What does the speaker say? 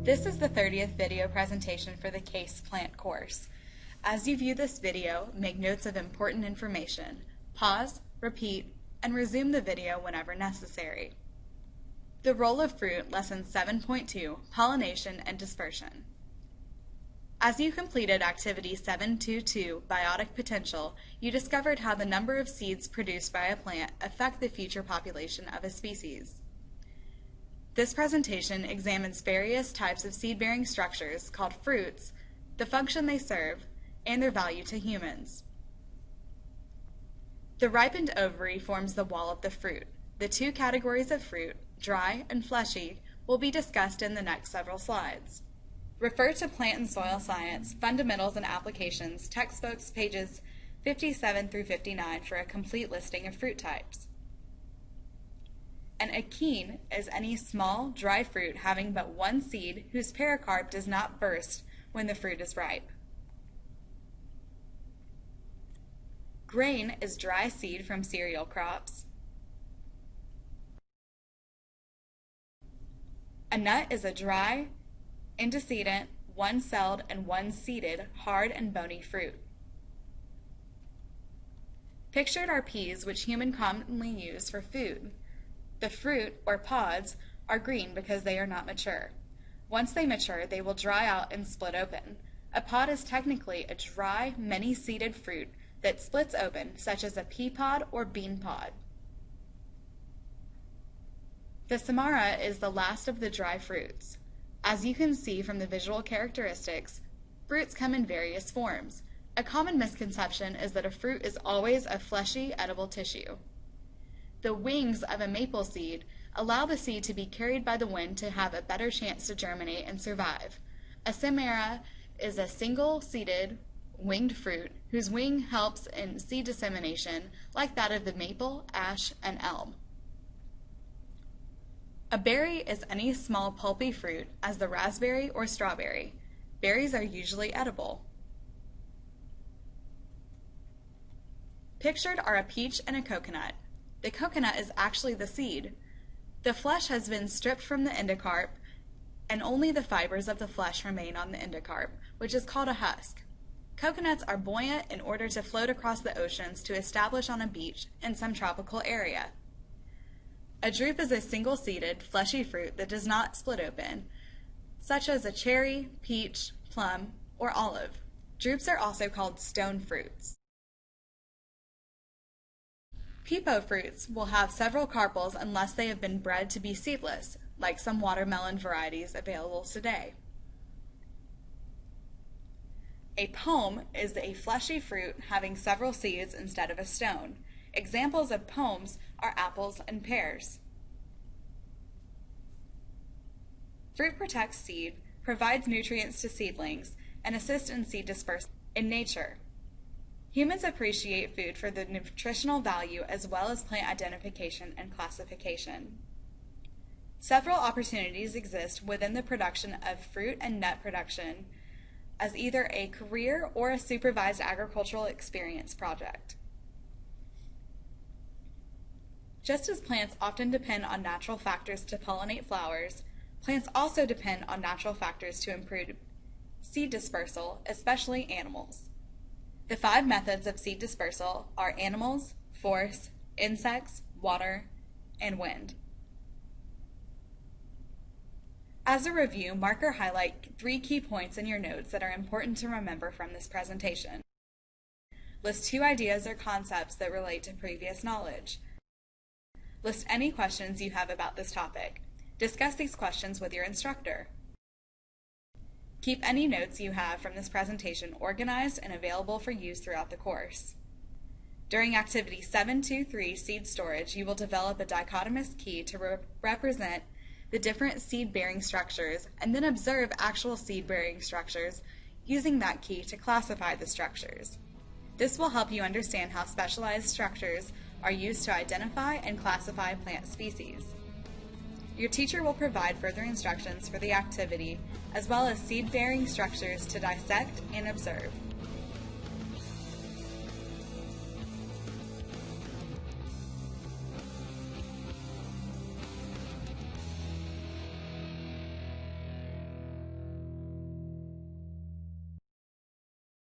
This is the 30th video presentation for the CASE Plant course. As you view this video, make notes of important information. Pause, repeat, and resume the video whenever necessary. The role of fruit, Lesson 7.2, Pollination and Dispersion. As you completed Activity 7.2.2, Biotic Potential, you discovered how the number of seeds produced by a plant affect the future population of a species. This presentation examines various types of seed-bearing structures called fruits, the function they serve, and their value to humans. The ripened ovary forms the wall of the fruit. The two categories of fruit, dry and fleshy, will be discussed in the next several slides. Refer to Plant and Soil Science, Fundamentals and Applications, textbooks pages 57 through 59 for a complete listing of fruit types. An achene is any small, dry fruit having but one seed whose pericarp does not burst when the fruit is ripe. Grain is dry seed from cereal crops. A nut is a dry, antecedent, one-celled and one-seeded, hard and bony fruit. Pictured are peas, which humans commonly use for food. The fruit, or pods, are green because they are not mature. Once they mature, they will dry out and split open. A pod is technically a dry, many-seeded fruit that splits open, such as a pea pod or bean pod. The samara is the last of the dry fruits. As you can see from the visual characteristics, fruits come in various forms. A common misconception is that a fruit is always a fleshy, edible tissue. The wings of a maple seed allow the seed to be carried by the wind to have a better chance to germinate and survive. A samara is a single-seeded, winged fruit whose wing helps in seed dissemination like that of the maple, ash, and elm. A berry is any small pulpy fruit, as the raspberry or strawberry. Berries are usually edible. Pictured are a peach and a coconut. The coconut is actually the seed. The flesh has been stripped from the endocarp, and only the fibers of the flesh remain on the endocarp, which is called a husk. Coconuts are buoyant in order to float across the oceans to establish on a beach in some tropical area. A drupe is a single-seeded, fleshy fruit that does not split open, such as a cherry, peach, plum, or olive. Drupes are also called stone fruits. Pepo fruits will have several carpels unless they have been bred to be seedless, like some watermelon varieties available today. A pome is a fleshy fruit having several seeds instead of a stone. Examples of pomes are apples and pears. Fruit protects seed, provides nutrients to seedlings, and assists in seed dispersal in nature. Humans appreciate food for the nutritional value as well as plant identification and classification. Several opportunities exist within the production of fruit and nut production as either a career or a supervised agricultural experience project. Just as plants often depend on natural factors to pollinate flowers, plants also depend on natural factors to improve seed dispersal, especially animals. The 5 methods of seed dispersal are animals, force, insects, water, and wind. As a review, mark or highlight 3 key points in your notes that are important to remember from this presentation. List 2 ideas or concepts that relate to previous knowledge. List any questions you have about this topic. Discuss these questions with your instructor. Keep any notes you have from this presentation organized and available for use throughout the course. During Activity 7.2.3 Seed Storage, you will develop a dichotomous key to represent the different seed-bearing structures and then observe actual seed-bearing structures using that key to classify the structures. This will help you understand how specialized structures are used to identify and classify plant species. Your teacher will provide further instructions for the activity, as well as seed-bearing structures to dissect and observe.